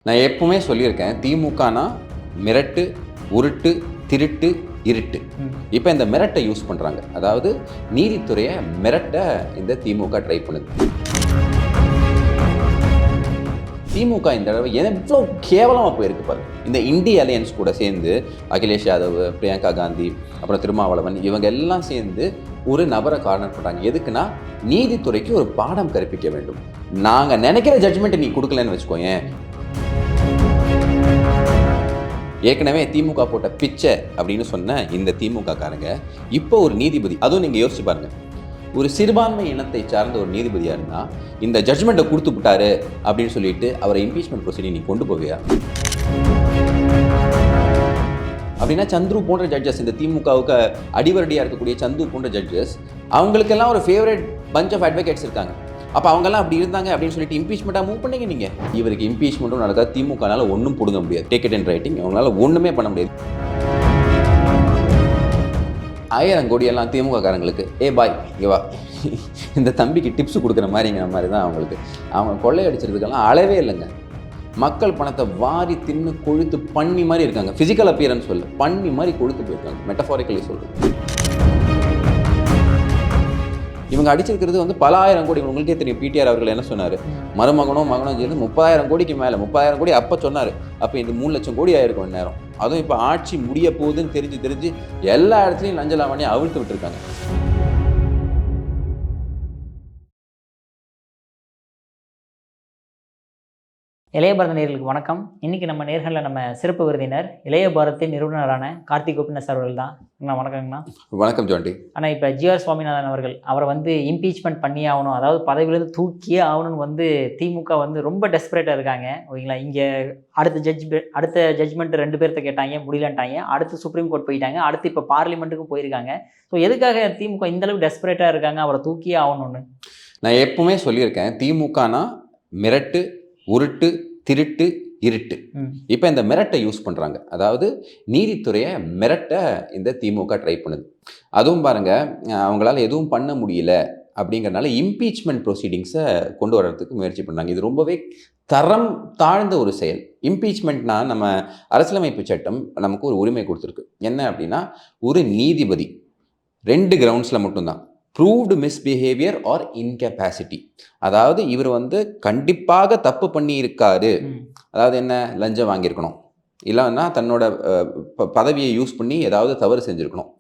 நான் எப்பவுமே சொல்லியிருக்கேன், திமுகனா மிரட்டு, உருட்டு, திருட்டு, இருட்டு. இப்போ இந்த மிரட்டை யூஸ் பண்ணுறாங்க. அதாவது நீதித்துறையை மிரட்ட இந்த திமுக ட்ரை பண்ணுது. திமுக இந்த தடவை எவ்வளோ கேவலமாக போயிருக்கு பாருங்க. இந்த இந்திய அலையன்ஸ் கூட சேர்ந்து அகிலேஷ் யாதவ், பிரியங்கா காந்தி, அப்புறம் திருமாவளவன் இவங்க எல்லாம் சேர்ந்து ஒரு நபரை கார்னர் பண்ணுறாங்க. எதுக்குன்னா நீதித்துறைக்கு ஒரு பாடம் கற்பிக்க வேண்டும். நாங்கள் நினைக்கிற ஜட்ஜ்மெண்ட்டை நீ கொடுக்கலன்னு வச்சுக்கோயேன். ஏற்கனவே திமுக போட்ட பிச்சை அப்படின்னு சொன்ன இந்த திமுக காரங்க இப்போ ஒரு நீதிபதி, அதுவும் நீங்கள் யோசிச்சு பாருங்க, ஒரு சிறுபான்மை இனத்தை சார்ந்த ஒரு நீதிபதியாக இருந்தால் இந்த ஜட்ஜ்மெண்ட்டை கொடுத்து விட்டாரு அப்படின்னு சொல்லிட்டு அவரை இம்பீச்மெண்ட் ப்ரொசீடிங் நீ கொண்டு போவியா? அப்படின்னா சந்துரு போன்ற ஜட்ஜஸ், இந்த திமுகவுக்கு அடிவரடியாக இருக்கக்கூடிய சந்துரு போன்ற ஜட்ஜஸ், அவங்களுக்கெல்லாம் ஒரு ஃபேவரட் பஞ்ச் ஆஃப் அட்வொகேட்ஸ் இருக்காங்க. அப்போ அவங்கெல்லாம் அப்படி இருந்தாங்க அப்படின்னு சொல்லிட்டு இம்பீச்மெண்ட்டாக மூவ் பண்ணீங்க நீங்கள். இவருக்கு இம்பீச்மெண்ட்டும் நடக்காது, திமுகனால ஒன்றும் பிடுங்க முடியாது. டேக் இட் அண்ட் ரைட்டிங் அவங்களால ஒன்றுமே பண்ண முடியாது. 1000 கோடியெல்லாம் திமுக காரங்களுக்கு பாய் இவா இந்த தம்பிக்கு டிப்ஸ் கொடுக்குற மாதிரிங்கிற மாதிரி தான் அவங்களுக்கு. அவங்க கொள்ளையடிச்சிருதுக்கெல்லாம் அளவே இல்லைங்க. மக்கள் பணத்தை வாரி தின்னு கொழுத்து பண்ணி மாதிரி இருக்காங்க. ஃபிசிக்கல் அப்பியரன்ஸ் சொல்லு, பண்ணி மாதிரி கொழுத்து போயிருக்காங்க, மெட்டஃபாரிக்கலி சொல்கிறேன். இவங்க அடிச்சிருக்கிறது வந்து பல ஆயிரம் கோடி. உங்களுக்கே தெரியும், பிடிஆர் அவர்கள் என்ன சொன்னார், மருமகனோ மகனோ சேர்ந்து 30,000 கோடிக்கு மேலே, 30,000 கோடி அப்போ சொன்னார். அப்போ இந்த 3 லட்சம் கோடி ஆயிருக்கும் நேரம். அதுவும் இப்போ ஆட்சி முடிய போகுதுன்னு தெரிஞ்சு எல்லா இடத்துலையும் லஞ்ச லாவணியை அவிழ்த்து விட்டுருக்காங்க. இளைய பாரத நேயர்களுக்கு வணக்கம். இன்றைக்கி நம்ம நேர்களில் நம்ம சிறப்பு விருந்தினர் இளைய பாரதத்தின் நிறுவனரான கார்த்திக் கோபிநாத் சார் அவர்கள் தான். வணக்கங்கண்ணா. வணக்கம் ஜோண்டி. ஆனால் இப்போ ஜிஆர் சுவாமிநாதன் அவர்கள் அவரை வந்து இம்பீச்மெண்ட் பண்ணியே ஆகணும், அதாவது பதவியிலேருந்து தூக்கியே ஆகணும்னு வந்து திமுக வந்து ரொம்ப டெஸ்பரேட்டாக இருக்காங்க. ஓகேங்களா? இங்கே அடுத்த ஜட்ஜ்மெண்ட் 2 பேர்த்த கேட்டாங்க, முடியலன்ட்டாங்க. அடுத்து சுப்ரீம் கோர்ட் போயிட்டாங்க, அடுத்து இப்போ பார்லிமெண்ட்டுக்கும் போயிருக்காங்க. ஸோ எதுக்காக திமுக இந்தளவுக்கு டெஸ்பரேட்டாக இருக்காங்க அவரை தூக்கியே ஆகணும்னு? நான் எப்பவுமே சொல்லியிருக்கேன், திமுகனா மிரட்டு, உருட்டு, திருட்டு, இருட்டு. இப்போ இந்த மிரட்டை யூஸ் பண்ணுறாங்க. அதாவது நீதித்துறையை மிரட்ட இந்த திமுக ட்ரை பண்ணுது. அதுவும் பாருங்க, அவங்களால எதுவும் பண்ண முடியல அப்படிங்கிறனால இம்பீச்மெண்ட் ப்ரொசீடிங்ஸை கொண்டு வர்றதுக்கு முயற்சி பண்ணாங்க. இது ரொம்பவே தரம் தாழ்ந்த ஒரு செயல். இம்பீச்மெண்ட்னா நம்ம அரசியலமைப்பு சட்டம் நமக்கு ஒரு உரிமை கொடுத்துருக்கு. என்ன அப்படின்னா, ஒரு நீதிபதி 2 கிரவுண்ட்ஸில் மட்டும்தான், ப்ரூவ்டு மிஸ்பிஹேவியர் ஆர் இன்கெப்பாசிட்டி. அதாவது இவர் வந்து கண்டிப்பாக தப்பு பண்ணி இருக்காரு. அதாவது என்ன, லஞ்சம் வாங்கியிருக்கணும், இல்லைன்னா தன்னோட பதவியை யூஸ் பண்ணி ஏதாவது தவறு செஞ்சுருக்கணும்,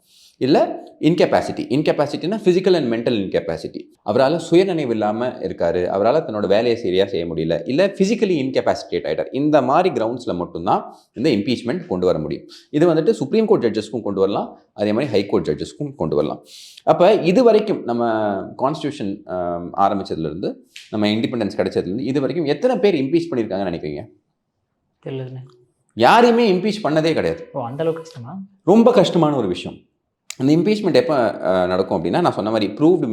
இல்லை இன்கெப்பாசிட்டினா ஃபிசிக்கல் அண்ட் மென்டல் இன்கெப்பாசிட்டி. அவரால் சுயநினைவு இல்லாமல் இருக்காரு, அவரால் தன்னோட வேலையை சரியாக செய்ய முடியல, இல்லை ஃபிசிக்கலி இன்கெப்பாசிட்டேட் ஆகிட்டார். இந்த மாதிரி கிரவுண்ட்ஸில் மட்டும்தான் இந்த இம்பீச்மெண்ட் கொண்டு வர முடியும். இது வந்துட்டு சுப்ரீம் கோர்ட் ஜட்ஜஸ்க்கும் கொண்டு வரலாம், அதே மாதிரி ஹைகோர்ட் ஜட்ஜஸ்க்கும் கொண்டு வரலாம். அப்போ இது வரைக்கும் நம்ம கான்ஸ்டியூஷன் ஆரம்பித்ததுலேருந்து, நம்ம இண்டிபெண்டன்ஸ் கிடைச்சதுலேருந்து இது வரைக்கும் எத்தனை பேர் இம்பீச் பண்ணியிருக்காங்கன்னு நினைக்கிறீங்க? தெரியல, யாரையுமே இம்பீச் பண்ணதே கிடையாது. அந்த அளவுக்கு கஷ்டமா? ரொம்ப கஷ்டமான ஒரு விஷயம். அந்த இம்பீச்மெண்ட் எப்போ நடக்கும் அப்படின்னா, நான் சொன்ன மாதிரி ப்ரூவ்டு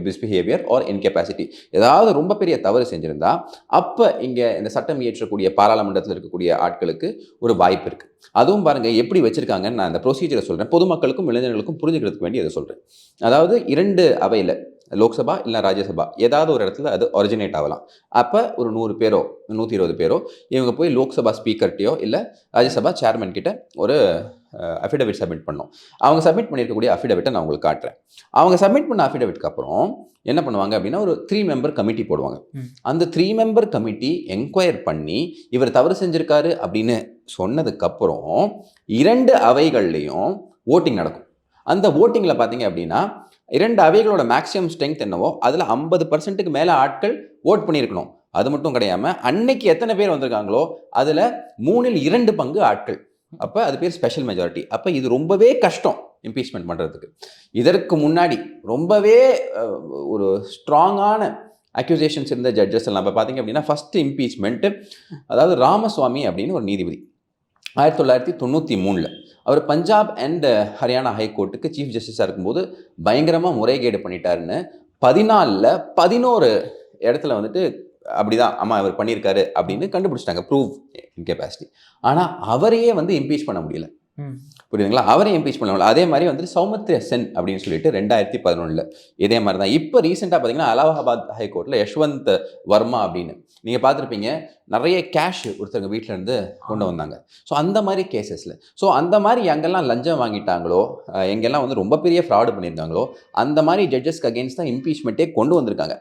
மிஸ்பிஹேவியர் ஆர் இன்கெப்பாசிட்டி. ஏதாவது ரொம்ப பெரிய தவறு செஞ்சுருந்தா அப்போ இங்கே இந்த சட்டம் இயற்றக்கூடிய பாராளுமன்றத்தில் இருக்கக்கூடிய ஆட்களுக்கு ஒரு வாய்ப்பு இருக்குது. அதுவும் பாருங்கள் எப்படி வச்சுருக்காங்கன்னு நான் அந்த ப்ரொசீஜரை சொல்கிறேன், பொதுமக்களுக்கும் இளைஞர்களுக்கும் புரிஞ்சுக்கிறதுக்கு வேண்டி அதை சொல்கிறேன். அதாவது 2 அவையில், லோக்சபா இல்லை ராஜ்யசபா, ஏதாவது ஒரு இடத்துல அது ஒரிஜினேட் ஆகலாம். அப்போ ஒரு 100 பேரோ 120 பேரோ இவங்க போய் லோக்சபா ஸ்பீக்கர்கிட்டையோ இல்லை ராஜ்யசபா சேர்மன் கிட்ட ஒரு அஃபிடவிட் சப்மிட் பண்ணோம். அவங்க சப்மிட் பண்ணியிருக்கக்கூடிய அஃபிடவிட்டை நான் உங்களுக்கு காட்டுறேன். அவங்க சப்மிட் பண்ண அஃபிடவிட்க்கு அப்புறம் என்ன பண்ணுவாங்க அப்படின்னா, ஒரு 3 மெம்பர் கமிட்டி போடுவாங்க. அந்த 3 மெம்பர் கமிட்டி என்கொயர் பண்ணி இவர் தவறு செஞ்சுருக்காரு அப்படின்னு சொன்னதுக்கப்புறம் 2 அவைகள்லேயும் ஓட்டிங் நடக்கும். அந்த ஓட்டிங்கில் பார்த்தீங்க அப்படின்னா 2 அவைகளோட மேக்ஸிமம் ஸ்ட்ரென்த் என்னவோ அதில் 50% மேலே ஆட்கள் ஓட் பண்ணியிருக்கணும். அது மட்டும் கிடையாமல் அன்னைக்கு எத்தனை பேர் வந்திருக்காங்களோ அதில் 3ல் 2 பங்கு ஆட்கள். அப்போ அது பேர் ஸ்பெஷல் மெஜாரிட்டி. அப்போ இது ரொம்பவே கஷ்டம் இம்பீச்மெண்ட் பண்ணுறதுக்கு. இதற்கு முன்னாடி ரொம்பவே ஒரு ஸ்ட்ராங்கான அக்யூசேஷன்ஸ் இருந்த ஜட்ஜஸ் எல்லாம் இப்போ பார்த்தீங்க அப்படின்னா, ஃபஸ்ட்டு இம்பீச்மெண்ட்டு, அதாவது ராமசுவாமி அப்படின்னு ஒரு நீதிபதி 1993 அவர் பஞ்சாப் அண்ட் ஹரியானா ஹைகோர்ட்டுக்கு சீஃப் ஜஸ்டிஸாக இருக்கும்போது பயங்கரமாக முறைகேடு பண்ணிட்டாருன்னு 14ல் 11 இடத்துல வந்துட்டு அப்படிதான் அம்மா இவர் பண்ணியிருக்காரு அப்படின்னு கண்டுபிடிச்சிட்டாங்க, ப்ரூவ் இன்கெப்பாசிட்டி. ஆனால் அவரையே வந்து இம்பீச் பண்ண முடியல. புரியுதுங்களா? அவரை இம்பீச் பண்ணலாம். அதே மாதிரி வந்துட்டு சௌமித்ரா சென் அப்படின்னு சொல்லிட்டு 2011 இதே மாதிரி தான். இப்போ ரீசெண்டாக பார்த்தீங்கன்னா அலகாபாத் ஹைகோர்ட்டில் யஷ்வந்த் வர்மா அப்படின்னு நீங்கள் பார்த்துருப்பீங்க, நிறைய கேஷ் ஒருத்தவங்க வீட்டில் இருந்து கொண்டு வந்தாங்க. ஸோ அந்த மாதிரி கேசஸில் அந்த மாதிரி எங்கெல்லாம் லஞ்சம் வாங்கிட்டாங்களோ, எங்கெல்லாம் வந்து ரொம்ப பெரிய ஃப்ராடு பண்ணியிருக்காங்களோ, அந்த மாதிரி ஜட்ஜஸ்க்கு அகேன்ஸ்ட் தான் இம்பீச்மெண்ட்டே கொண்டு வந்திருக்காங்க.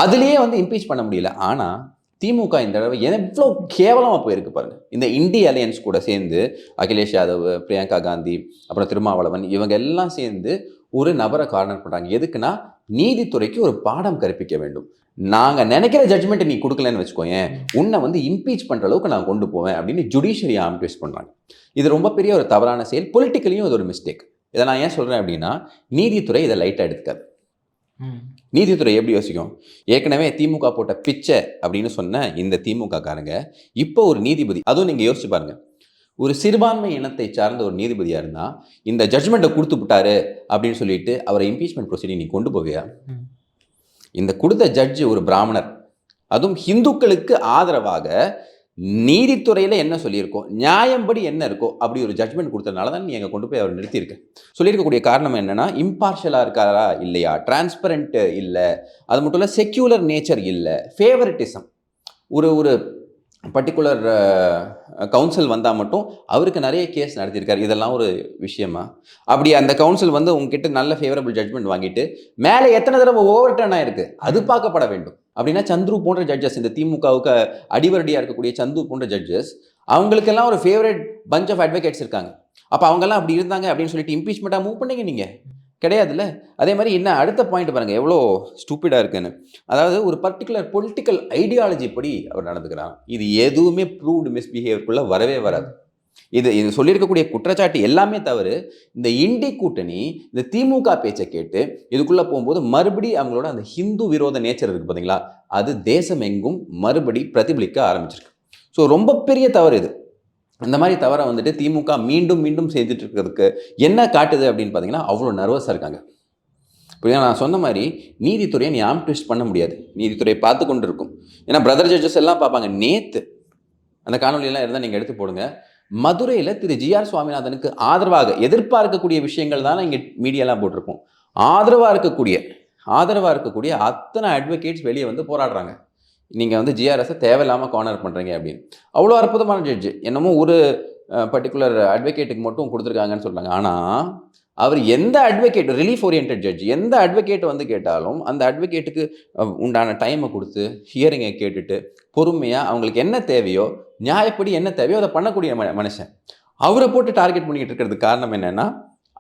அதுலேயே வந்து இம்பீச் பண்ண முடியல. ஆனால் திமுக இந்த தடவை எவ்வளோ கேவலமாக போயிருக்கு பாருங்க. இந்த இந்திய அலையன்ஸ் கூட சேர்ந்து அகிலேஷ் யாதவ், பிரியங்கா காந்தி, அப்புறம் திருமாவளவன் இவங்க எல்லாம் சேர்ந்து ஒரு நபரை கார்னர் பண்ணுறாங்க. எதுக்குன்னா நீதித்துறைக்கு ஒரு பாடம் கற்பிக்க வேண்டும். நாங்கள் நினைக்கிற ஜட்ஜ்மெண்ட் நீ கொடுக்கலன்னு வச்சுக்கோயேன், உன்னை வந்து இம்பீச் பண்ணுற அளவுக்கு நான் கொண்டு போவேன் அப்படின்னு ஜுடிஷியரி ஆம்ட்விஸ்ட் பண்ணுறாங்க. இது ரொம்ப பெரிய ஒரு தவறான செயல். பொலிட்டிக்கலியும் இது ஒரு மிஸ்டேக். இதை நான் ஏன் சொல்கிறேன் அப்படின்னா, நீதித்துறை இதை லைட்டாக எடுத்துக்காது. நீதித்துறை எப்படி யோசிக்கும்? ஏற்கனவே திமுக போட்ட பிச்சை அப்படின்னு சொன்ன இந்த திமுக காரங்க இப்போ ஒரு நீதிபதி, அதுவும் நீங்கள் யோசிச்சு பாருங்க, ஒரு சிறுபான்மை இனத்தை சார்ந்த ஒரு நீதிபதியாக இருந்தால் இந்த ஜட்ஜ்மெண்ட்டை கொடுத்து விட்டாரு அப்படின்னு சொல்லிட்டு அவரை இம்பீச்மெண்ட் ப்ரொசீடிங் நீ கொண்டு போவியா? இந்த கொடுத்த ஜட்ஜு ஒரு பிராமணர், அதுவும் ஹிந்துக்களுக்கு ஆதரவாக நீதித்துறையில் என்ன சொல்லியிருக்கோ, நியாயம்படி என்ன இருக்கோ அப்படி ஒரு ஜட்ஜ்மெண்ட் கொடுத்ததுனால தான் நீ எங்கே கொண்டு போய் அவர் நிறுத்தியிருக்க. சொல்லியிருக்கக்கூடிய காரணம் என்னென்னா, இம்பார்ஷலாக இருக்காரா இல்லையா, டிரான்ஸ்பரண்ட் இல்லை, அது மட்டும் இல்லை செக்யூலர் நேச்சர் இல்லை, ஃபேவரட்டிசம். ஒரு பர்டிகுலர் கவுன்சில் வந்தால் மட்டும் அவருக்கு நிறைய கேஸ் நடத்தியிருக்காரு. இதெல்லாம் ஒரு விஷயமா? அப்படி அந்த கவுன்சில் வந்து உங்ககிட்ட நல்ல ஃபேவரபிள் ஜட்ஜ்மெண்ட் வாங்கிட்டு மேலே எத்தனை தடவை ஓவர் டர்ன் ஆயிருக்கு அது பார்க்கப்பட வேண்டும். அப்படின்னா சந்துரு போன்ற ஜட்ஜஸ், இந்த திமுகவுக்கு அடிவரடியாக இருக்கக்கூடிய சந்து போன்ற ஜட்ஜஸ், அவங்களுக்கெல்லாம் ஒரு ஃபேவரட் பஞ்ச் ஆஃப் அட்வொகேட்ஸ் இருக்காங்க. அப்போ அவங்கெல்லாம் அப்படி இருந்தாங்க அப்படின்னு சொல்லிட்டு இம்பீச்மெண்ட்டாக மூவ் பண்ணீங்க நீங்கள்? கிடையாதுல்ல. அதே மாதிரி என்ன அடுத்த பாயிண்ட் பாருங்கள் எவ்வளோ ஸ்டூப்பிடாக இருக்குன்னு. அதாவது ஒரு பர்டிகுலர் பொலிட்டிக்கல் ஐடியாலஜி படி அவர் நடந்துக்கிறாங்க. இது எதுவுமே ப்ரூவ்டு மிஸ்பிஹேவியருக்குள்ளே வரவே வராது. இது சொல்லியிருக்கக்கூடிய குற்றச்சாட்டு எல்லாமே தவறு. இந்த இண்டி கூட்டணி இந்த திமுக பேச்சை கேட்டு இதுக்குள்ளே போகும்போது மறுபடி அவங்களோட அந்த ஹிந்து விரோத நேச்சர் இருக்குது பார்த்தீங்களா, அது தேசம் எங்கும் மறுபடி பிரதிபலிக்க ஆரம்பிச்சிருக்கு. ஸோ ரொம்ப பெரிய தவறு இது. இந்த மாதிரி தவறை வந்துட்டு திமுக மீண்டும் மீண்டும் செய்துட்டு இருக்கிறதுக்கு என்ன காட்டுது அப்படின்னு பார்த்தீங்கன்னா, அவ்வளோ நர்வஸாக இருக்காங்க. இப்போ நான் சொன்ன மாதிரி நீதித்துறையை நீ ட்விஸ்ட் பண்ண முடியாது. நீதித்துறையை பார்த்து கொண்டு இருக்கும். ஏன்னா பிரதர் ஜட்ஜஸ் எல்லாம் பார்ப்பாங்க. நேற்று அந்த காணொலியெல்லாம் இருந்தால் நீங்கள் எடுத்து போடுங்க. மதுரையில் திரு ஜிஆர் சுவாமிநாதனுக்கு ஆதரவாக எதிர்பார்க்கக்கூடிய விஷயங்கள் தானே இங்கே மீடியாலாம் போட்டிருக்கோம். ஆதரவாக இருக்கக்கூடிய அத்தனை அட்வொகேட்ஸ் வெளியே வந்து போராடுறாங்க. நீங்கள் வந்து ஜிஆர்எஸை தேவையில்லாமல் கார்னர் பண்ணுறீங்க அப்படின்னு. அவ்வளோ அற்புதமான ஜட்ஜு, என்னமோ ஒரு பர்டிகுலர் அட்வொகேட்டுக்கு மட்டும் கொடுத்துருக்காங்கன்னு சொல்கிறாங்க. ஆனால் அவர் எந்த அட்வொகேட், ரிலீஃப் ஓரியன்ட் ஜட்ஜ், எந்த அட்வொகேட் வந்து கேட்டாலும் அந்த அட்வொகேட்டுக்கு உண்டான டைமை கொடுத்து ஹியரிங்கை கேட்டுட்டு பொறுமையாக அவங்களுக்கு என்ன தேவையோ, நியாயப்படி என்ன தேவையோ அதை பண்ணக்கூடிய மனுஷன். அவரை போட்டு டார்கெட் பண்ணிக்கிட்டு இருக்கிறதுக்கு காரணம் என்னென்னா,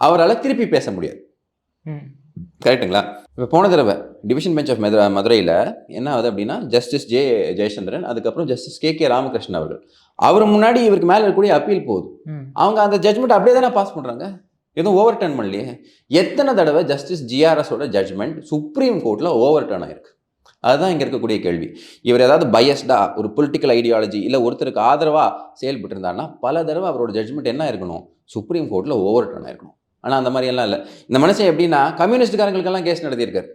அவரால் திருப்பி பேச முடியாது. கரெக்டுங்களா? இப்போ போன தடவை டிவிஷன் பெஞ்ச் ஆஃப் மதுரையில் என்ன ஆகுது அப்படின்னா, ஜஸ்டிஸ் ஜெயச்சந்திரன், அதுக்கப்புறம் ஜஸ்டிஸ் கே ராமகிருஷ்ணன் அவர்கள், அவர் முன்னாடி இவருக்கு மேலே இருக்கக்கூடிய அப்பீல் போகுது. அவங்க அந்த ஜட்ஜ்மெண்ட் அப்படியே தானே பாஸ் பண்ணுறாங்க, எதுவும் ஓவர் டர்ன் பண்ணலையே. எத்தனை தடவை ஜஸ்டிஸ் ஜிஆர்எஸோட ஜட்ஜ்மெண்ட் சுப்ரீம் கோர்ட்டில் ஓவர் டர்ன் ஆயிருக்கு? அதுதான் இங்கே இருக்கக்கூடிய கேள்வி. இவர் ஏதாவது பயஸ்டாக ஒரு பொலிட்டிக்கல் ஐடியாலஜி இல்லை ஒருத்தருக்கு ஆதரவாக செயல்பட்டு இருந்தாருன்னா பல தடவை அவரோட ஜட்ஜ்மெண்ட் என்ன இருக்கணும், சுப்ரீம் கோர்ட்டில் ஓவர் டர்ன் ஆயிருக்கணும். ஆனால் அந்த மாதிரியெல்லாம் இல்லை. இந்த மனுஷன் எப்படின்னா, கம்யூனிஸ்ட்காரங்களுக்கெல்லாம் கேஸ் நடத்தியிருக்காரு.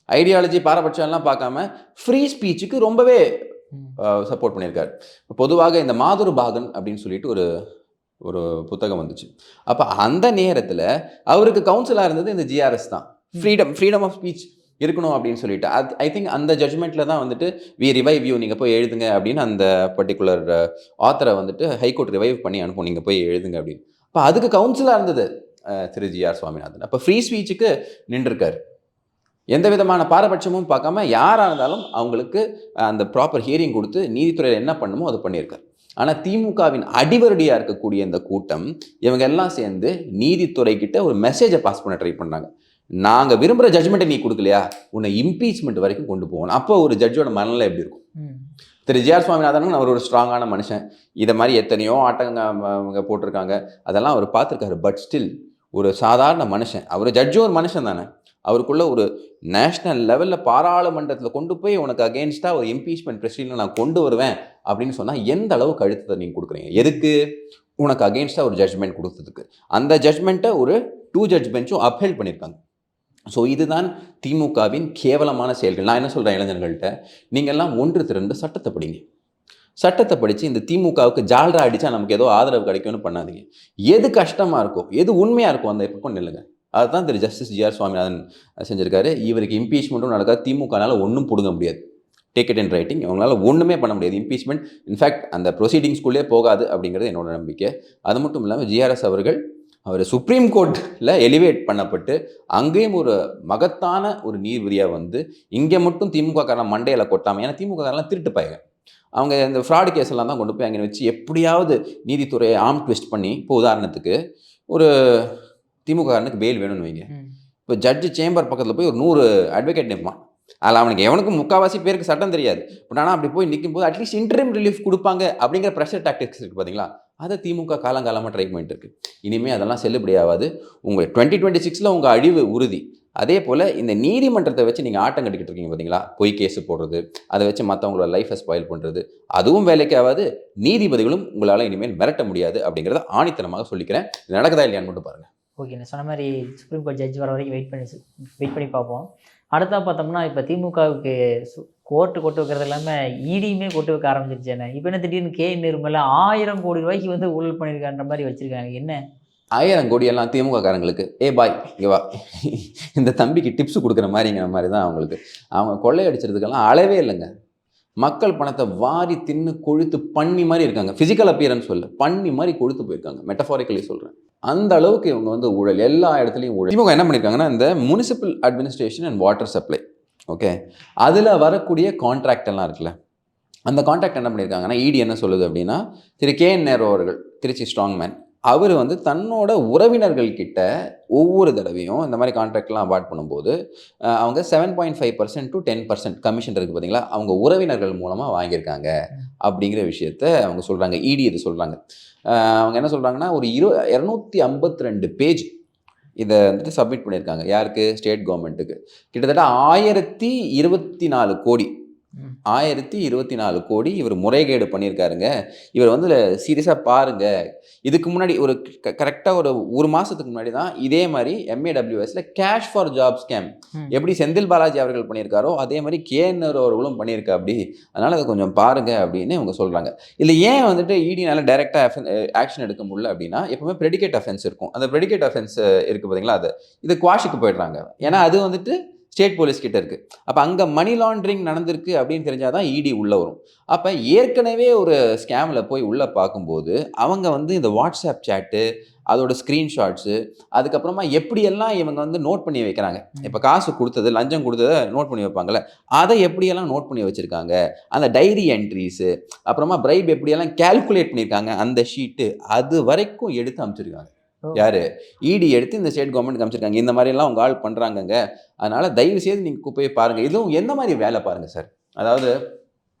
ஐடியாலஜி பாரபட்சம்லாம் பார்க்காம ஃப்ரீ ஸ்பீச்சுக்கு ரொம்பவே சப்போர்ட் பண்ணியிருக்காரு. பொதுவாக இந்த மாதுரு பாகன் அப்படின்னு சொல்லிட்டு ஒரு புத்தகம் வந்துச்சு. அப்போ அந்த நேரத்தில் அவருக்கு கவுன்சிலாக இருந்தது இந்த ஜிஆர்எஸ் தான். ஃப்ரீடம் ஆஃப் ஸ்பீச் இருக்கணும் அப்படின்னு சொல்லிட்டு ஐ திங்க் அந்த ஜட்ஜ்மெண்ட்டில் தான் வந்துட்டு வி ரிவைவ் யூ, நீங்கள் போய் எழுதுங்க அப்படின்னு அந்த பர்டிகுலர் ஆத்தரை வந்துட்டு ஹைகோர்ட் ரிவைவ் பண்ணி அனுப்பும், நீங்கள் போய் எழுதுங்க அப்படின்னு. அப்போ அதுக்கு கவுன்சிலாக இருந்தது திரு ஜிஆர் சுவாமிநாதன். அப்போ ஃப்ரீ ஸ்பீச்சுக்கு நின்றுருக்காரு. எந்த விதமான பாரபட்சமும் பார்க்காம யாராக இருந்தாலும் அவங்களுக்கு அந்த ப்ராப்பர் ஹியரிங் கொடுத்து நீதித்துறையில் என்ன பண்ணுமோ அது பண்ணியிருக்காரு. ஆனால் திமுகவின் அடிவருடியாக இருக்கக்கூடிய இந்த கூட்டம் இவங்க எல்லாம் சேர்ந்து நீதித்துறைக்கிட்ட ஒரு மெசேஜை பாஸ் பண்ண ட்ரை பண்ணாங்க. நாங்கள் விரும்புகிற ஜட்ஜ்மெண்ட்டை நீ கொடுக்கலையா, உன்னை இம்பீச்மெண்ட் வரைக்கும் கொண்டு போகணும். அப்போ ஒரு ஜட்ஜோட மனநிலை எப்படி இருக்கும்? திரு ஜிஆர் சுவாமிநாதன் அவர் ஒரு ஸ்ட்ராங்கான மனுஷன். இதை மாதிரி எத்தனையோ ஆட்டங்க போட்டிருக்காங்க, அதெல்லாம் அவர் பார்த்துருக்காரு. பட் ஸ்டில் ஒரு சாதாரண மனுஷன், அவர் ஜட்ஜும் ஒரு மனுஷன் தானே. அவருக்குள்ள ஒரு நேஷ்னல் லெவலில் பாராளுமன்றத்தில் கொண்டு போய் உனக்கு அகெயின்ஸ்டாக ஒரு இம்பீச்மெண்ட் ப்ரொசீடிங் நான் கொண்டு வருவேன் அப்படின்னு சொன்னால் எந்த அளவுக்கு அழுத்தத்தை நீங்கள் கொடுக்குறீங்க? எதுக்கு? உனக்கு அகெயின்ஸ்டாக ஒரு ஜட்ஜ்மெண்ட் கொடுத்ததுக்கு. அந்த ஜட்ஜ்மெண்ட்டை ஒரு 2 ஜட்ஜ் பெஞ்சும் அப்ஹெல்ட் பண்ணியிருக்காங்க. ஸோ இதுதான் திமுகவின் கேவலமான செயல்கள். நான் என்ன சொல்கிறேன் இளைஞர்கள்ட்ட, நீங்கள்லாம் ஒன்று திரண்டு சட்டத்தை படிங்க. சட்டத்தை படித்து இந்த திமுகவுக்கு ஜால்ரா அடித்தா நமக்கு ஏதோ ஆதரவு கிடைக்கும்னு பண்ணாதீங்க. எது கஷ்டமாக இருக்கோ, எது உண்மையாக இருக்கோ அந்த பக்கம் நில்லுங்க. அதுதான் திரு ஜஸ்டிஸ் ஜி.ஆர். சுவாமிநாதன் செஞ்சிருக்காரு. இவருக்கு இம்பீச்மெண்ட்டும் நடக்காது. திமுகனால ஒன்றும் பிடுங்க முடியாது. Take it in writing. இவங்களால ஒன்றுமே பண்ண முடியாது. இம்பீச்மெண்ட் இன்ஃபேக்ட் அந்த ப்ரொசீடிங்ஸ்குள்ளே போகாது அப்படிங்கிறது என்னோட நம்பிக்கை. அது மட்டும் இல்லாமல் ஜிஆர்எஸ் அவர்கள் அவர் சுப்ரீம் கோர்ட்டில் எலிவேட் பண்ணப்பட்டு அங்கேயும் ஒரு மகத்தான ஒரு நீதிபதியாக வந்து இங்கே மட்டும் திமுக காரன் மண்டையில் கொட்டாமல், ஏன்னா திமுக காரெல்லாம் திருட்டு பாய்ங்க, அவங்க இந்த ஃப்ராடு கேஸ் எல்லாம் தான் கொண்டு போய் அங்கே வச்சு எப்படியாவது நீதித்துறையை ஆம் ட்விஸ்ட் பண்ணி, இப்போ உதாரணத்துக்கு ஒரு திமுக காரனுக்கு பெயில் வேணும்னு வைங்க, இப்போ ஜட்ஜு சேம்பர் பக்கத்தில் போய் ஒரு 100 அட்வொகேட் நிற்பான். அதில் அவனுக்கு எவனுக்கும் முக்கால்வாசி பேருக்கு சட்டம் தெரியாது. பட் ஆனால் அப்படி போய் நிற்கும் போது அட்லீஸ்ட் இன்டரிம் ரிலீஃப் கொடுப்பாங்க அப்படிங்கிற ப்ரெஷர் டாக்டிக்ஸ் இருக்குது பார்த்தீங்களா, அதை திமுக காலங்காலமாக ட்ரை பண்ணிட்டு இருக்கு. இனிமேல் அதெல்லாம் செல்லுபடி ஆகாது. உங்கள் 2026 உங்கள் அழிவு உறுதி. அதே போல் இந்த நீதிமன்றத்தை வச்சு நீங்கள் ஆட்டம் கட்டிக்கிட்டு இருக்கீங்க பார்த்தீங்களா, பொய் கேஸு போடுறது, அதை வச்சு மற்றவங்களோட லைஃப்பை ஸ்பாயில் பண்ணுறது, அதுவும் வேலைக்கு ஆகாது. நீதிபதிகளும் உங்களால் இனிமேல் மிரட்ட முடியாது அப்படிங்கிறத ஆணித்தனமாக சொல்லிக்கிறேன். இது நடக்குதா இல்லையான்னு மட்டும் பாருங்கள். ஓகே, நான் சொன்ன மாதிரி சுப்ரீம் கோர்ட் ஜட்ஜ் வர வரைக்கும் வெயிட் பண்ணி பார்ப்போம். அடுத்தா பார்த்தோம்னா இப்போ திமுகவுக்கு கோர்ட்டு கொட்டு வைக்கிறது இல்லாமல் இடியுமே கொட்டு வைக்க ஆரம்பிச்சிருச்சேன்னு. இப்போ என்ன திடீர்னு நிர்மலா 1000 கோடி ரூபாய்க்கு வந்து ஊழல் பண்ணியிருக்கான்ற மாதிரி வச்சுருக்காங்க. என்ன 1000 கோடி எல்லாம் திமுக காரங்களுக்கு பாய் இங்கே வா, இந்த தம்பிக்கு டிப்ஸ் கொடுக்குற மாதிரிங்கிற மாதிரி தான் அவங்களுக்கு. அவங்க கொள்ளையடிச்சிருதுக்கெல்லாம் அளவே இல்லைங்க. மக்கள் பணத்தை வாரி தின்னு கொழுத்து பண்ணி மாதிரி இருக்காங்க. ஃபிசிக்கல் அப்பியரன்ஸ் சொல்ல, பண்ணி மாதிரி கொழுத்து போயிருக்காங்க. மெட்டஃபாரிக்கலி சொல்கிறேன். அந்த அளவுக்கு இவங்க வந்து ஊழல், எல்லா இடத்துலையும் ஊழல். திமுக என்ன பண்ணியிருக்காங்கன்னா, இந்த municipal administration and water supply, okay, அதில் வரக்கூடிய கான்ட்ராக்ட் எல்லாம் இருக்குல்ல, அந்த கான்ட்ராக்ட் என்ன பண்ணியிருக்காங்கன்னா, இடி என்ன சொல்லுது அப்படின்னா, திரு KN நேரு அவர்கள், திருச்சி ஸ்ட்ராங்மேன், அவர் வந்து தன்னோட உறவினர்கள் கிட்ட ஒவ்வொரு தடவையும் இந்த மாதிரி கான்ட்ராக்ட்லாம் அவார்ட் பண்ணும்போது அவங்க 7.5% to 10% கமிஷன் இருக்குது பார்த்தீங்களா, அவங்க உறவினர்கள் மூலமாக வாங்கியிருக்காங்க அப்படிங்கிற விஷயத்த அவங்க சொல்கிறாங்க. இடி இது சொல்கிறாங்க. அவங்க என்ன சொல்கிறாங்கன்னா, ஒரு 252 பேஜ் இதை வந்துட்டு சப்மிட் பண்ணியிருக்காங்க. யாருக்கு? ஸ்டேட் கவர்மெண்ட்டுக்கு. கிட்டத்தட்ட 1024 கோடி 1024 கோடி இவர் முறைகேடு பண்ணியிருக்காருங்க. இவர் வந்து சீரியஸாக பாருங்கள். இதுக்கு முன்னாடி ஒரு கரெக்டாக ஒரு மாதத்துக்கு முன்னாடி தான் இதே மாதிரி MAWSல கேஷ் ஃபார் ஜாப் ஸ்கேம் எப்படி செந்தில் பாலாஜி அவர்கள் பண்ணியிருக்காரோ அதே மாதிரி KN அவர்களும் பண்ணியிருக்கா. அப்படி அதனால் அதை கொஞ்சம் பாருங்கள் அப்படின்னு இவங்க சொல்கிறாங்க. இல்லை ஏன் வந்துட்டு இடினால டைரெக்டாக ஆக்ஷன் எடுக்க முடியல அப்படின்னா, எப்பவுமே ப்ரெடிகேட் அஃபென்ஸ் இருக்கும். அந்த ப்ரெடிகேட் அஃபென்ஸ் இருக்குது பார்த்தீங்களா, இது குவாஷுக்கு போயிடுறாங்க. ஏன்னா அது வந்துட்டு ஸ்டேட் போலீஸ் கிட்ட இருக்குது. அப்போ அங்கே மணி லாண்ட்ரிங் நடந்திருக்கு அப்படின்னு தெரிஞ்சால் தான் இடி உள்ளே வரும். அப்போ ஏற்கனவே ஒரு ஸ்கேமில் போய் உள்ளே பார்க்கும்போது அவங்க வந்து இந்த வாட்ஸ்அப் சேட்டு, அதோட ஸ்க்ரீன்ஷாட்ஸு, அதுக்கப்புறமா எப்படியெல்லாம் இவங்க வந்து நோட் பண்ணி வைக்கிறாங்க. இப்போ காசு கொடுத்தது, லஞ்சம் கொடுத்ததை நோட் பண்ணி வைப்பாங்கள்ல, அதை எப்படியெல்லாம் நோட் பண்ணி வச்சுருக்காங்க, அந்த டைரி என்ட்ரிஸு, அப்புறமா பிரைப் எப்படியெல்லாம் கேல்குலேட் பண்ணியிருக்காங்க, அந்த ஷீட்டு அது வரைக்கும் எடுத்து அமைச்சிருக்காங்க. யார்? இடி எடுத்து இந்த ஸ்டேட் கவர்மெண்ட் காமிச்சிருக்காங்க. இந்த மாதிரிலாம் உங்கள் ஆள் பண்ணுறாங்கங்க, அதனால் தயவு செய்து நீங்கள் போய் பாருங்கள். இதுவும் எந்த மாதிரி வேலை பாருங்கள் சார். அதாவது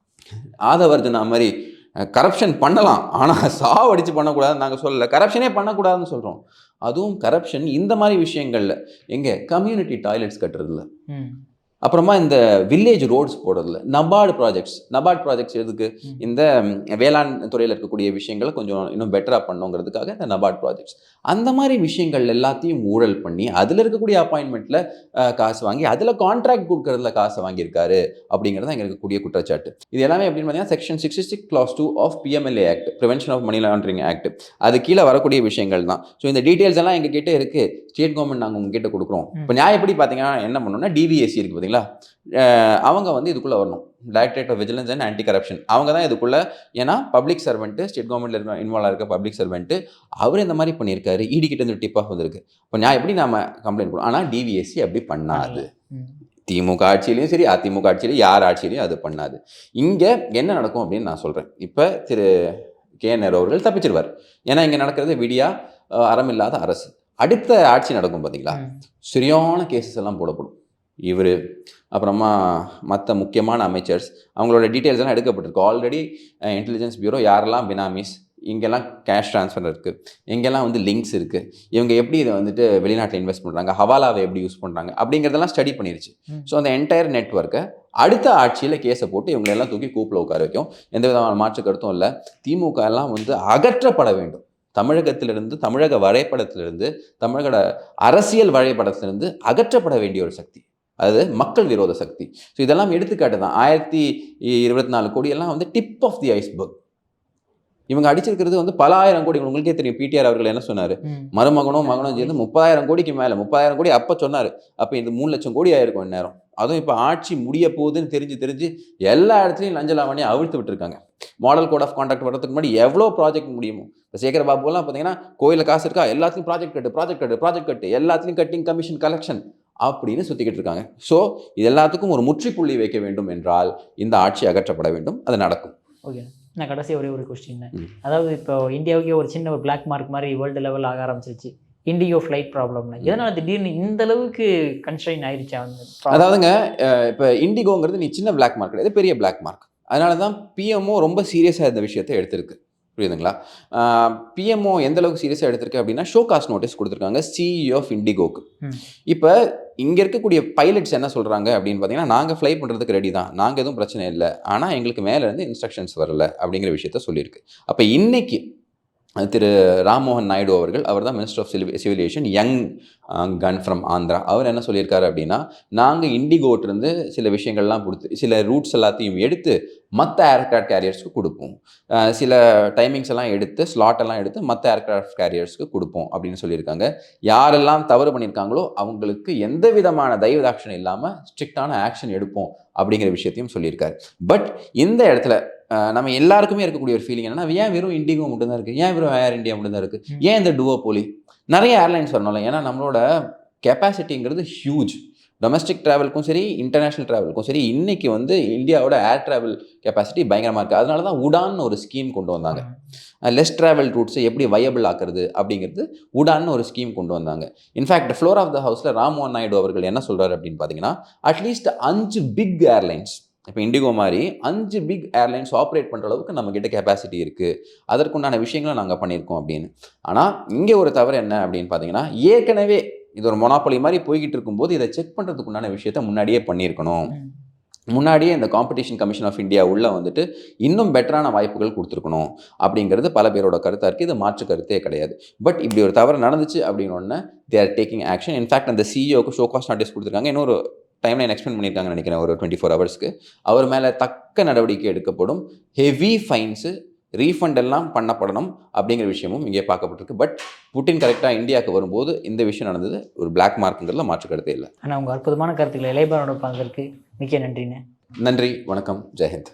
ஆதவர்ஜனா மாதிரி கரப்ஷன் பண்ணலாம், ஆனால் சாவடிச்சு பண்ணக்கூடாதுன்னு நாங்கள் சொல்லலை. கரப்ஷனே பண்ணக்கூடாதுன்னு சொல்கிறோம். அதுவும் கரப்ஷன் இந்த மாதிரி விஷயங்களில் எங்கே கம்யூனிட்டி டாய்லெட்ஸ் கட்டுறதில்ல, அப்புறமா இந்த வில்லேஜ் ரோட்ஸ் போடுறதில்ல, நபார்டு ப்ராஜெக்ட்ஸ் எதுக்கு? இந்த வேளாண் துறையில் இருக்கக்கூடிய விஷயங்களை கொஞ்சம் இன்னும் பெட்டராக பண்ணுங்கிறதுக்காக இந்த நபார்டு ப்ராஜெக்ட்ஸ். அந்த மாதிரி விஷயங்கள் எல்லாத்தையும் ஊழல் பண்ணி அதில் இருக்கக்கூடிய அப்பாயின்மெண்ட்டில் காசு வாங்கி அதில் கான்ட்ராக்ட் கொடுக்கறதுல காசை வாங்கியிருக்காரு அப்படிங்கிறது அங்கே இருக்கக்கூடிய குற்றச்சாட்டு. இது எல்லாமே எப்படின்னு பார்த்தீங்கன்னா, section 66 clause 2 of PMLA act, prevention of money laundering act, அது கீழே வரக்கூடிய விஷயங்கள் தான். ஸோ இந்த டீட்டெயில்ஸ் எல்லாம் எங்ககிட்ட இருக்குது. ஸ்டேட் கவர்மெண்ட் நாங்கள் உங்ககிட்ட கொடுக்குறோம். இப்போ நியாயப்படி பார்த்தீங்கன்னா என்ன பண்ணணும்னா, DVSC இருக்குது பார்த்தீங்களா, அவங்க வந்து இதுக்குள்ளே வரணும். Directorate of vigilance and anti corruption, அவங்க தான் இதுக்குள்ளே. ஏன்னா பப்ளிக் சர்வெண்ட்டு, ஸ்டேட் கவர்மெண்ட்டில் இருக்க இன்வால்வ் இருக்க பப்ளிக் சர்வெண்ட்டு, அவர் இந்த மாதிரி பண்ணியிருக்காரு, இடி கிட்ட இருந்து டிப் ஆஃப் வந்திருக்கு. இப்போ நான் எப்படி நாம கம்ப்ளைண்ட் பண்ணுவோம்? ஆனால் DVSC அப்படி பண்ணாது. திமுக ஆட்சியிலையும் சரி, அதிமுக ஆட்சியிலையும், யார் ஆட்சியிலையும் அது பண்ணாது. இங்கே என்ன நடக்கும் அப்படின்னு நான் சொல்கிறேன். இப்போ திரு KN நேரு அவர்கள் தப்பிச்சிருவார். ஏன்னா இங்கே நடக்கிறது விடியா அறமில்லாத அரசு. அடுத்த ஆட்சி நடக்கும் பார்த்தீங்களா, சரியான கேசஸ் எல்லாம் போடப்படும். இவர் அப்புறமா மற்ற முக்கியமான அமைச்சர்ஸ், அவங்களோட டீட்டெயில்ஸ் எல்லாம் எடுக்கப்பட்டிருக்கு. ஆல்ரெடி இன்டெலிஜென்ஸ் பியூரோ யாரெல்லாம் பினாமிஸ், இங்கெல்லாம் கேஷ் ட்ரான்ஸ்ஃபர் இருக்குது, இங்கெல்லாம் வந்து லிங்க்ஸ் இருக்குது, இவங்க எப்படி இதை வந்துட்டு வெளிநாட்டில் இன்வெஸ்ட் பண்ணுறாங்க, ஹவாலாவை எப்படி யூஸ் பண்ணுறாங்க அப்படிங்கிறதெல்லாம் ஸ்டடி பண்ணிருச்சு. ஸோ அந்த என்டையர் நெட்வொர்க்கை அடுத்த ஆட்சியில் கேஸை போட்டு இவங்களெல்லாம் தூக்கி கூப்பில் உட்கார வைக்கும். எந்த விதமான மாற்று கருத்தும் இல்லை. திமுக எல்லாம் வந்து அகற்றப்பட வேண்டும். தமிழகத்திலிருந்து, தமிழக வரைபடத்திலிருந்து, தமிழக அரசியல் வரைபடத்திலிருந்து அகற்றப்பட வேண்டிய ஒரு சக்தி. அது மக்கள் விரோத சக்தி. ஸோ இதெல்லாம் எடுத்துக்காட்டு தான். 1024 கோடி எல்லாம் வந்து டிப் ஆஃப் தி ஐஸ்பர்க். இவங்க அடிச்சிருக்கிறது வந்து பல ஆயிரம் கோடி. உங்களுக்கே தெரியும் பிடிஆர் அவர்கள் என்ன சொன்னார், மருமகனும் மகனும் சேர்ந்து 30,000 கோடிக்கு மேலே, 30,000 கோடி அப்போ சொன்னார். அப்போ இது 3 லட்சம் கோடி ஆயிருக்கும் இந்நேரம். அதுவும் இப்போ ஆட்சி முடிய போகுதுன்னு தெரிஞ்சு எல்லா இடத்துலையும் லஞ்ச லாவணியை அவிழ்த்து விட்டுருக்காங்க. மாடல் கோட் ஆஃப் கான்டாக்ட் வரதுக்கு முன்னாடி எவ்வளோ ப்ராஜெக்ட் முடியுமோ. இப்போ சேகர் பாபுலாம் பார்த்தீங்கன்னா கோயிலில் காசு இருக்கா, எல்லாத்தையும் ப்ராஜெக்ட் கட்டு எல்லாத்தையும் கட்டிங் கமிஷன் கலெக்ஷன் அப்படின்னு சுற்றிக்கிட்டு இருக்காங்க. ஸோ இது எல்லாத்துக்கும் ஒரு முற்றுப்புள்ளி வைக்க வேண்டும் என்றால் இந்த ஆட்சி அகற்றப்பட வேண்டும். அது நடக்கும். ஓகே, நான் கடைசி ஒரே ஒரு கொஸ்டின். அதாவது இப்போ இந்தியாவுக்கே ஒரு சின்ன ஒரு பிளாக் மார்க் மாதிரி வேர்ல்டு லெவல் ஆக ஆரம்பிச்சிருச்சு இண்டிகோ ஃப்ளைட் ப்ராப்ளம்ல. எதனால திடீர்னு இந்த அளவுக்கு கன்ஸ்ட்ரெயின் ஆயிடுச்சா? அதாவதுங்க, இப்போ இண்டிகோங்கிறது நீ சின்ன பிளாக் மார்க் கிடையாது, பெரிய பிளாக் மார்க். அதனால தான் பிஎம்ஓ ரொம்ப சீரியஸாக இந்த விஷயத்தை எடுத்திருக்கு. புரியுதுங்களா? பிஎம்ஓ எந்த அளவுக்கு சீரியஸாக எடுத்திருக்கு அப்படின்னா ஷோ காஸ்ட் நோட்டீஸ் கொடுத்துருக்காங்க சிஇஓ ஆஃப் இண்டிகோக்கு. இப்போ இங்கே இருக்கக்கூடிய பைலட்ஸ் என்ன சொல்கிறாங்க அப்படின்னு பார்த்தீங்கன்னா, நாங்கள் ஃப்ளை பண்ணுறதுக்கு ரெடி தான், நாங்கள் எதுவும் பிரச்சனை இல்லை, ஆனால் எங்களுக்கு மேலேருந்து இன்ஸ்ட்ரக்ஷன்ஸ் வரல அப்படிங்கிற விஷயத்த சொல்லியிருக்கு. அப்போ இன்னைக்கு திரு ராம்மோகன் நாயுடு அவர்கள், அவர் தான் minister of civil aviation, young gun from Andhra, அவர் என்ன சொல்லியிருக்காரு அப்படின்னா, நாங்கள் இண்டிகோட்டிருந்து சில விஷயங்கள்லாம் கொடுத்து சில ரூட்ஸ் எல்லாத்தையும் எடுத்து மற்ற ஏர்க்ராஃப்ட் கேரியர்ஸ்க்கு கொடுப்போம், சில டைமிங்ஸ் எல்லாம் எடுத்து ஸ்லாட் எல்லாம் எடுத்து மற்ற ஏர்க்ராஃப்ட் கேரியர்ஸ்க்கு கொடுப்போம் அப்படின்னு சொல்லியிருக்காங்க. யாரெல்லாம் தவறு பண்ணியிருக்காங்களோ அவங்களுக்கு எந்த விதமான தயவுதாட்சணை இல்லாமல் ஸ்ட்ரிக்டான ஆக்ஷன் எடுப்போம் அப்படிங்கிற விஷயத்தையும் சொல்லியிருக்காரு. பட் இந்த இடத்துல நம்ம எல்லாருக்குமே இருக்கக்கூடிய ஒரு ஃபீலிங் என்னன்னா, ஏன் வெறும் இண்டிகோ மட்டும் தான் இருக்குது, ஏன் வெறும் ஏர் இந்தியா மட்டும் தான் இருக்குது, ஏன் இந்த டுவோபோலி? நிறைய ஏர்லைன்ஸ் வரணும்ல. ஏன்னா நம்மளோட கெப்பாசிட்டிங்கிறது ஹியூஜ். டொமஸ்டிக் ட்ராவலுக்கும் சரி, இன்டர்நேஷ்னல் ட்ராவலுக்கும் சரி, இன்றைக்கி வந்து இந்தியாவோட ஏர் ட்ராவல் கெப்பாசிட்டி பயங்கரமாக இருக்குது. அதனால தான் உடான்னு ஒரு ஸ்கீம் கொண்டு வந்தாங்க. லெஸ் ட்ராவல் ரூட்ஸை எப்படி வயபிள் ஆக்குறது அப்படிங்கிறது உடான்னு ஒரு ஸ்கீம் கொண்டு வந்தாங்க. இன்ஃபேக்ட் ஃப்ளோர் ஆஃப் த ஹவுஸில் ராம்மோகன் நாயுடு அவர்கள் என்ன சொல்கிறார் அப்படின்னு பார்த்தீங்கன்னா, அட்லீஸ்ட் 5 பிக் ஏர்லைன்ஸ், இப்போ இண்டிகோ மாதிரி 5 பிக் ஏர்லைன்ஸ் ஆப்ரேட் பண்ணுற அளவுக்கு நம்மக்கிட்ட கெப்பாசிட்டி இருக்குது, அதற்குண்டான விஷயங்களை நாங்கள் பண்ணியிருக்கோம் அப்படின்னு. ஆனால் இங்கே ஒரு தவறு என்ன அப்படின்னு பார்த்தீங்கன்னா, ஏற்கனவே இது ஒரு மொனாப்பொலி மாதிரி போய்கிட்டு இருக்கும்போது இதை செக் பண்ணுறதுக்குண்டான விஷயத்த முன்னாடியே பண்ணியிருக்கணும். முன்னாடியே இந்த காம்படிஷன் கமிஷன் ஆஃப் இந்தியா உள்ளே வந்துட்டு இன்னும் பெட்டரான வாய்ப்புகள் கொடுத்துருக்கணும் அப்படிங்கிறது பல பேரோட கருத்தாக இருக்குது. இது மாற்று கருத்தே கிடையாது. பட் இப்படி ஒரு தவறு நடந்துச்சு அப்படின்னு they are taking action. In fact அந்த சிஇஓக்கு ஷோ காஸ்ட் நோட்டீஸ் கொடுத்துருக்காங்க. இன்னொரு டைம்லைன் எக்ஸ்பெண்ட் பண்ணியிருக்காங்கன்னு நினைக்கிறேன், ஒரு 24 ஹவர்ஸ்க்கு. அவர் மேலே தக்க நடவடிக்கை எடுக்கப்படும். ஹெவி ஃபைன்ஸு, ரீஃபண்ட் எல்லாம் பண்ணப்படணும் அப்படிங்கிற விஷயமும் இங்கே பார்க்கப்பட்டிருக்கு. பட் புட்டின் கரெக்டாக இந்தியாவுக்கு வரும்போது இந்த விஷயம் நடந்தது ஒரு பிளாக் மார்க்குங்கிறதுல மாற்று கருத்தே இல்லை. ஆனால் உங்கள் அற்புதமான கருத்துக்களை இளையபாரோட பங்கிற்கு மிக்க நன்றிண்ணே. நன்றி, வணக்கம், ஜெயஹிந்த்.